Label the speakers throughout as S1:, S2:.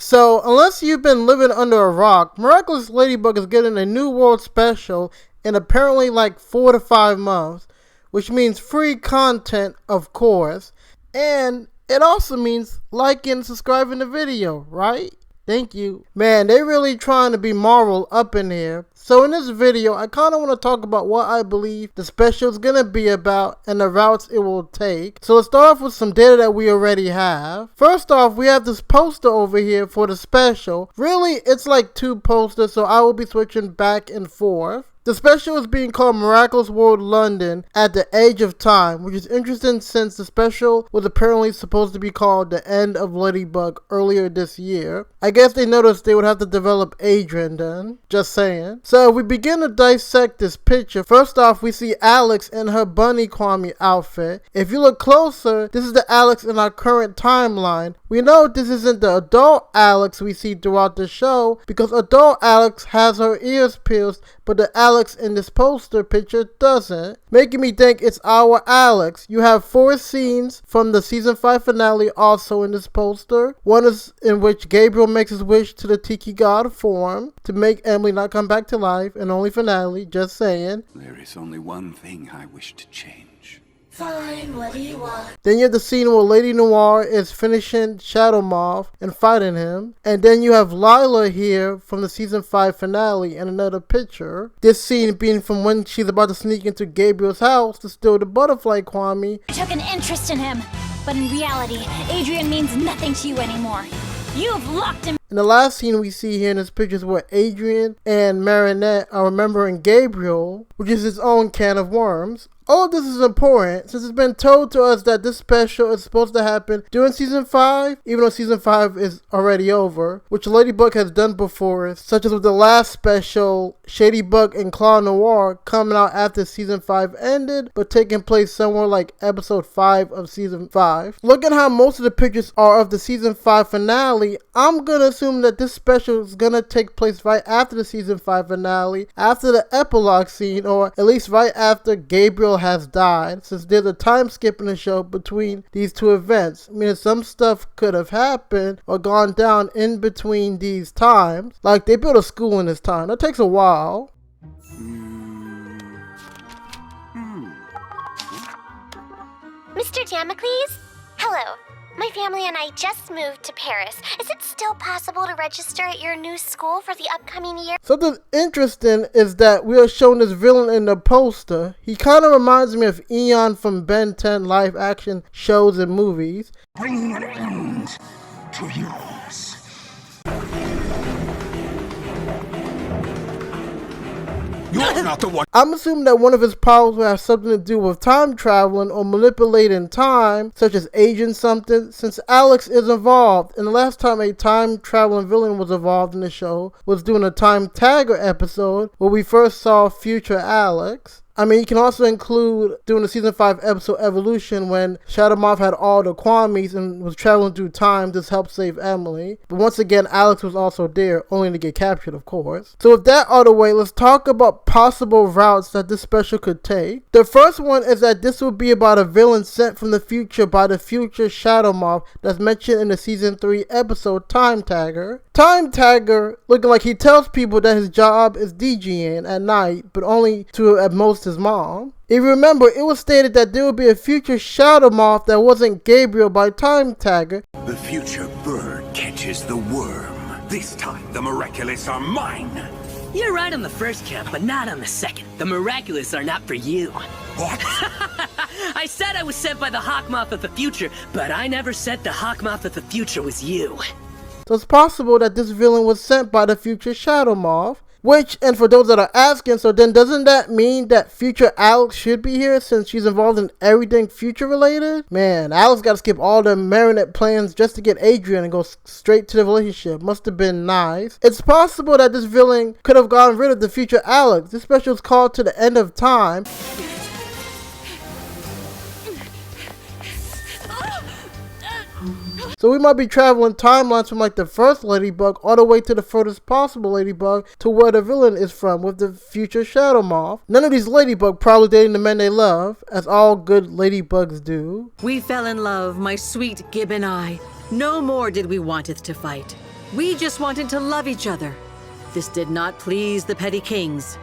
S1: So, unless you've been living under a rock, Miraculous Ladybug is getting a new world special in apparently like 4 to 5 months, which means free content, of course, and it also means liking and subscribing the video, right? Thank you. Man, they really trying to be Marvel up in here. So in this video, I kind of want to talk about what I believe the special is going to be about and the routes it will take. So let's start off with some data that we already have. First off, we have this poster over here for the special. Really, it's like 2 posters, so I will be switching back and forth. The special is being called Miraculous World London at the Age of Time, which is interesting since the special was apparently supposed to be called The End of Ladybug earlier this year. I guess they noticed they would have to develop Adrian then, just saying. So if we begin to dissect this picture, first off we see Alex in her Bunny Kwame outfit. If you look closer, this is the Alex in our current timeline. We know this isn't the adult Alex we see throughout the show because adult Alex has her ears pierced, but the Alex in this poster picture doesn't, making me think it's our Alex. You have 4 scenes from the season 5 finale also in this poster. One is in which Gabriel makes his wish to the Tiki God form to make Emily not come back to life, and only finale, just saying.
S2: There is only one thing I wish to change.
S3: Fine, what do you want?
S1: Then you have the scene where Lady Noir is finishing Shadow Moth and fighting him. And then you have Lila here from the season 5 finale in another picture. This scene being from when she's about to sneak into Gabriel's house to steal the butterfly Kwame.
S3: I took an interest in him, but in reality, Adrian means nothing to you anymore. You've locked him.
S1: And the last scene we see here in this picture is where Adrian and Marinette are remembering Gabriel, which is his own can of worms. All of this is important since it's been told to us that this special is supposed to happen during season 5, even though season 5 is already over, which Ladybug has done before, such as with the last special, Shadybug and Claw Noir, coming out after season 5 ended, but taking place somewhere like episode 5 of season 5. Look at how most of the pictures are of the season 5 finale. I'm gonna assume that this special is gonna take place right after the season 5 finale, after the epilogue scene, or at least right after Gabriel has died, since there's a time skip in the show between these 2 events, meaning some stuff could have happened or gone down in between these times. Like they built a school in this time. That takes a while.
S4: Mr. Damocles? Hello. My family and I just moved to Paris. Is it still possible to register at your new school for the upcoming year?
S1: Something interesting is that we are shown this villain in the poster. He kind of reminds me of Eon from Ben 10 live action shows and movies.
S5: Bring an end to yours. You're not the one.
S1: I'm assuming that one of his powers will have something to do with time traveling or manipulating time, such as aging something, since Alex is involved. And the last time a time traveling villain was involved in the show was during a Time Tagger episode where we first saw future Alex. I mean, you can also include during the season 5 episode Evolution when Shadow Moth had all the Kwames and was traveling through time to help save Emily. But once again, Alex was also there, only to get captured, of course. So with that out of the way, let's talk about possible routes that this special could take. The first one is that this will be about a villain sent from the future by the future Shadow Moth that's mentioned in the season 3 episode Time Tagger. Time Tagger looking like he tells people that his job is DJing at night, but only to at most his mom. If you remember, it was stated that there would be a future Shadow Moth that wasn't Gabriel by Time Tagger.
S2: The future bird catches the worm. This time, the Miraculous are mine.
S6: You're right on the first count, but not on the second. The Miraculous are not for you.
S2: What?
S6: I said I was sent by the Hawkmoth of the future, but I never said the Hawkmoth of the future was you.
S1: So it's possible that this villain was sent by the future Shadow Moth. Which, and for those that are asking, so then doesn't that mean that future Alex should be here since she's involved in everything future related? Man, Alex gotta skip all the Marinette plans just to get Adrian and go straight to the relationship. Must have been nice. It's possible that this villain could have gotten rid of the future Alex. This special is called To the End of Time. So we might be traveling timelines from like the first Ladybug all the way to the furthest possible Ladybug to where the villain is from with the future Shadow Moth. None of these Ladybug probably dating the men they love, as all good Ladybugs do.
S7: We fell in love, my sweet Gib and I. No more did we wanteth to fight. We just wanted to love each other. This did not please the petty kings.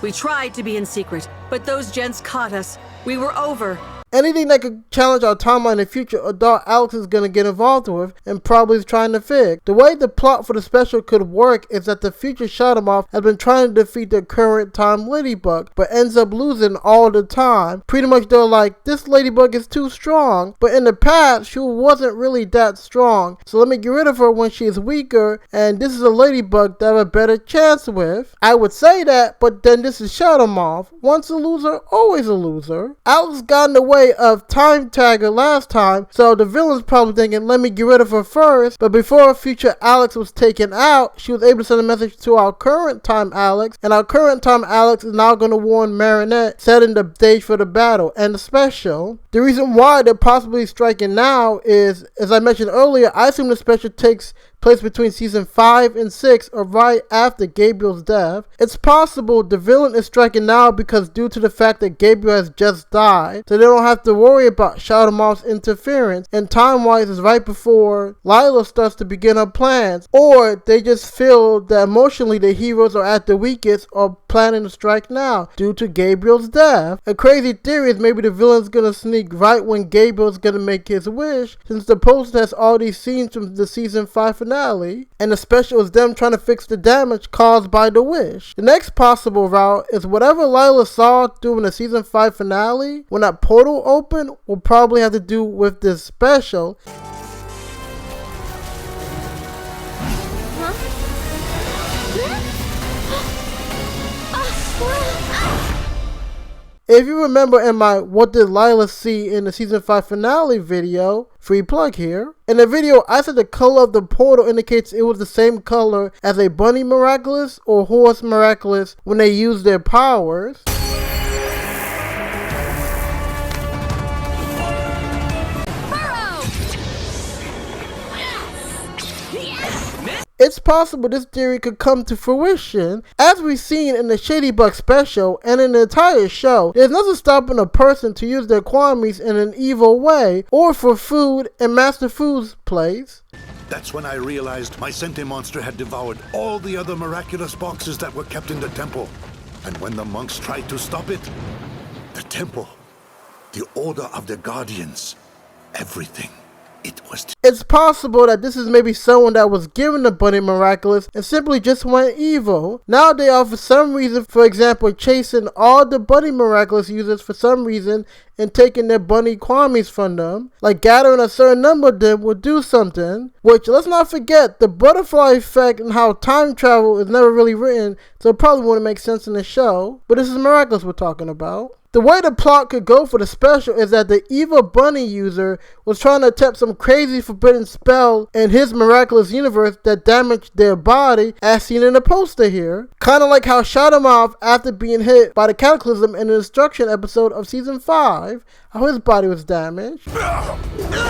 S7: We tried to be in secret, but those gents caught us. We were over.
S1: Anything that could challenge our timeline in the future, adult Alex is going to get involved with and probably is trying to fix. The way the plot for the special could work is that the future Shadowmoth has been trying to defeat the current time Ladybug, but ends up losing all the time. Pretty much they're like, this Ladybug is too strong, but in the past she wasn't really that strong, so let me get rid of her when she is weaker, and this is a Ladybug that I have a better chance with. I would say that, but then this is Shadowmoth. Once a loser, always a loser. Alex got in the way of Time Tagger last time, so the villain's probably thinking, let me get rid of her first, but before future Alex was taken out, she was able to send a message to our current time Alex, and our current time Alex is now going to warn Marinette, setting the stage for the battle and the special. The reason why they're possibly striking now is, as I mentioned earlier, I assume the special takes place between season 5 and 6 or right after Gabriel's death. It's possible the villain is striking now because due to the fact that Gabriel has just died, so they don't have to worry about Shadowmoth's interference, and time-wise is right before Lila starts to begin her plans, or they just feel that emotionally the heroes are at the weakest or planning to strike now due to Gabriel's death. A crazy theory is maybe the villain's gonna sneak right when Gabriel's gonna make his wish, since the poster has all these scenes from the season 5 finale, and the special is them trying to fix the damage caused by the wish. The next possible route is whatever Lila saw during the season 5 finale when that portal opened will probably have to do with this special. If you remember in my What Did Lila See in the Season 5 finale video, free plug here. In the video, I said the color of the portal indicates it was the same color as a bunny Miraculous or horse Miraculous when they used their powers. It's possible this theory could come to fruition. As we've seen in the Ladybug special and in the entire show, there's nothing stopping a person to use their kwamis in an evil way or for food in Master Food's place.
S5: That's when I realized my Sente monster had devoured all the other miraculous boxes that were kept in the temple. And when the monks tried to stop it, the temple, the Order of the Guardians, everything. It's
S1: possible that this is maybe someone that was given the bunny Miraculous and simply just went evil. Now they are for some reason, for example, chasing all the bunny Miraculous users for some reason and taking their bunny kwamis from them. Like gathering a certain number of them will do something. Which, let's not forget, the butterfly effect and how time travel is never really written, so it probably wouldn't make sense in the show. But this is Miraculous we're talking about. The way the plot could go for the special is that the evil bunny user was trying to attempt some crazy forbidden spell in his miraculous universe that damaged their body, as seen in the poster here. Kinda like how Shadowmoth, after being hit by the Cataclysm in the Destruction episode of season 5, how his body was damaged.
S8: I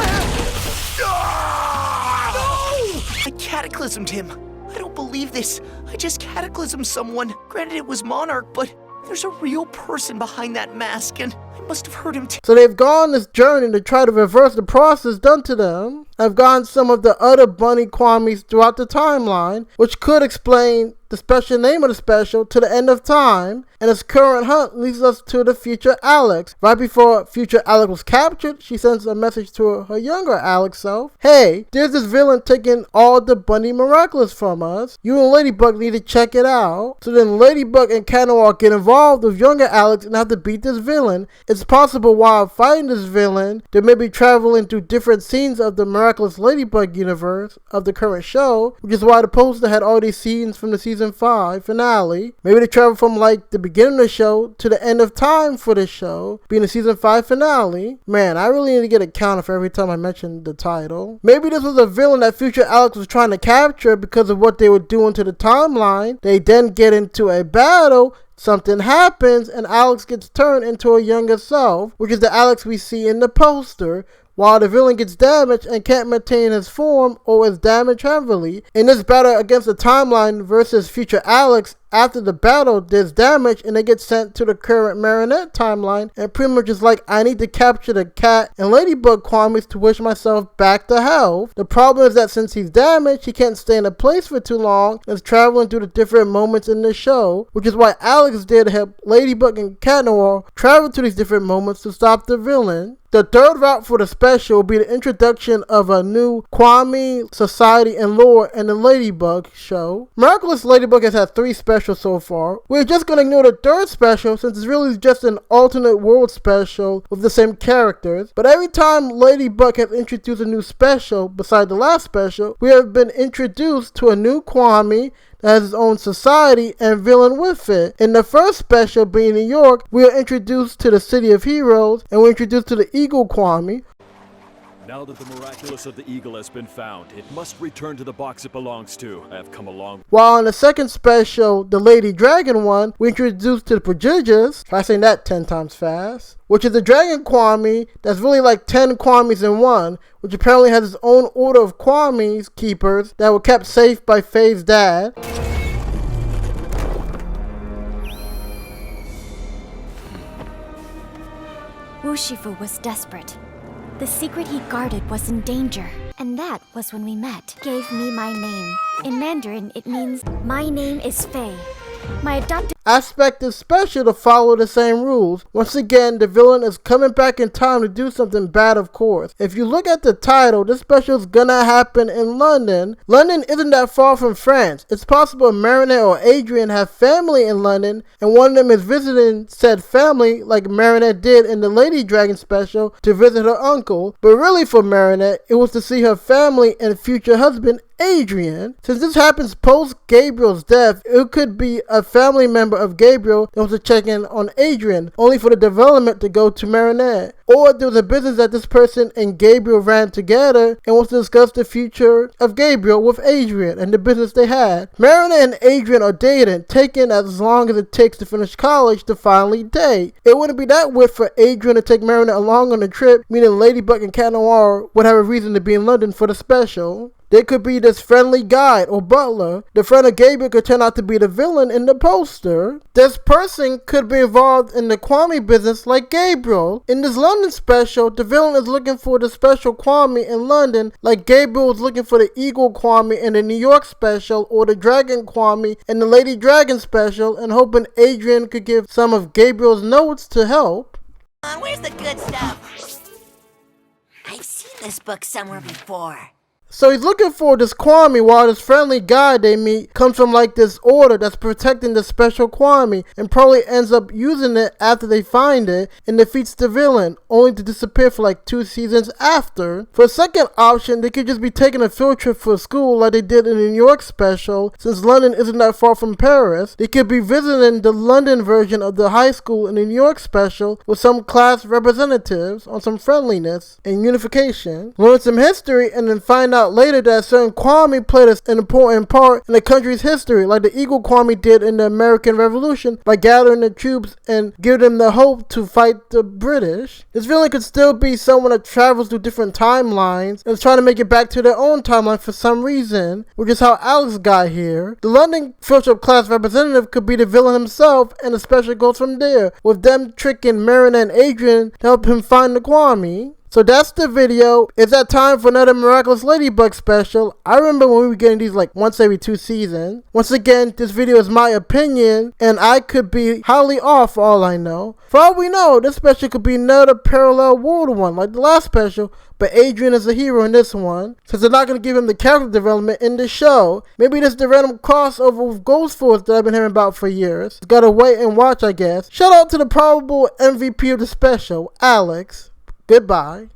S8: cataclysmed him. I don't believe this. I just cataclysmed someone. Granted, it was Monarch, but there's a real person behind that mask, and I must have heard him
S1: So they've gone this journey to try to reverse the process done to them. I've gotten some of the other bunny kwamis throughout the timeline, which could explain the special name of the special to the end of time, and its current hunt leads us to the future Alex. Right before future Alex was captured, she sends a message to her younger Alex self. Hey, there's this villain taking all the bunny Miraculous from us. You and Ladybug need to check it out. So then Ladybug and Catwalk get involved with younger Alex and have to beat this villain. It's possible while fighting this villain, they may be traveling through different scenes of the Miraculous Ladybug universe of the current show, which is why the poster had all these scenes from the season 5 finale. Maybe they travel from like the beginning of the show to the end of time for this show, being the season 5 finale. Man, I really need to get a counter for every time I mention the title. Maybe this was a villain that future Alex was trying to capture because of what they were doing to the timeline. They then get into a battle, something happens, and Alex gets turned into a younger self, which is the Alex we see in the poster, while the villain gets damaged and can't maintain his form or is damaged heavily. In this battle against the timeline versus future Alex after the battle, there's damage and they get sent to the current Marinette timeline, and pretty much is like, I need to capture the cat and ladybug Kwamis to wish myself back to health. The problem is that since he's damaged, he can't stay in a place for too long and is traveling through the different moments in the show, which is why Alex did help Ladybug and Cat Noir travel to these different moments to stop the villain. The third route for the special will be the introduction of a new Kwami society and lore in the Ladybug show. Miraculous Ladybug has had 3 specials so far. We're just going to ignore the third special since it's really just an alternate world special with the same characters. But every time Ladybug has introduced a new special, beside the last special, we have been introduced to a new Kwami that has its own society and villain with it. In the first special, being New York, we are introduced to the City of Heroes, and we're introduced to the Eagle Kwami.
S9: Now that the Miraculous of the Eagle has been found, it must return to the box it belongs to. I have come along.
S1: While in the second special, the Lady Dragon one, we introduced to the Prodigious, if I say that 10 times fast, which is the Dragon Kwami that's really like 10 Kwamis in one, which apparently has its own order of Kwamis keepers that were kept safe by Faye's dad.
S3: Wu Shifu was desperate. The secret he guarded was in danger. And that was when we met. Gave me my name. In Mandarin, it means, my name is Faye. My adopted
S1: Aspect is special to follow the same rules. Once again, the villain is coming back in time to do something bad, of course. If you look at the title, this special is gonna happen in London. London isn't that far from France. It's possible Marinette or Adrian have family in London, and one of them is visiting said family like Marinette did in the Lady Dragon special to visit her uncle. But really for Marinette, it was to see her family and future husband Adrian. Since this happens post Gabriel's death, it could be a family member of Gabriel that was to check in on Adrian, only for the development to go to Marinette. Or there was a business that this person and Gabriel ran together and wants to discuss the future of Gabriel with Adrian and the business they had. Marinette and Adrian are dating, taking as long as it takes to finish college to finally date. It wouldn't be that weird for Adrian to take Marinette along on the trip, meaning Ladybug and Cat Noir would have a reason to be in London for the special. They could be this friendly guide or butler. The friend of Gabriel could turn out to be the villain in the poster. This person could be involved in the Kwami business like Gabriel. In this London special, the villain is looking for the special Kwami in London like Gabriel was looking for the Eagle Kwami in the New York special or the Dragon Kwami in the Lady Dragon special, and hoping Adrian could give some of Gabriel's notes to help.
S10: Where's the good stuff? I've seen this book somewhere before.
S1: So he's looking for this Kwami while this friendly guy they meet comes from like this order that's protecting the special Kwami and probably ends up using it after they find it and defeats the villain, only to disappear for like 2 seasons after. For a second option, they could just be taking a field trip for school like they did in the New York special. Since London isn't that far from Paris, they could be visiting the London version of the high school in the New York special with some class representatives on some friendliness and unification, learn some history, and then find out later that certain Kwami played an important part in the country's history, like the Eagle Kwami did in the American Revolution by gathering the troops and giving them the hope to fight the British. This villain could still be someone that travels through different timelines and is trying to make it back to their own timeline for some reason, which is how Alex got here. The London field trip class representative could be the villain himself, and the special goes from there, with them tricking Marinette and Adrian to help him find the Kwami. So that's the video. It's that time for another Miraculous Ladybug special. I remember when we were getting these like once every 2 seasons. Once again, this video is my opinion, and I could be highly off for all I know. For all we know, this special could be another parallel world one like the last special, but Adrian is a hero in this one, since they're not going to give him the character development in the show. Maybe this is the random crossover with Ghost Force that I've been hearing about for years. Just gotta wait and watch, I guess. Shout out to the probable MVP of the special, Alex. Goodbye.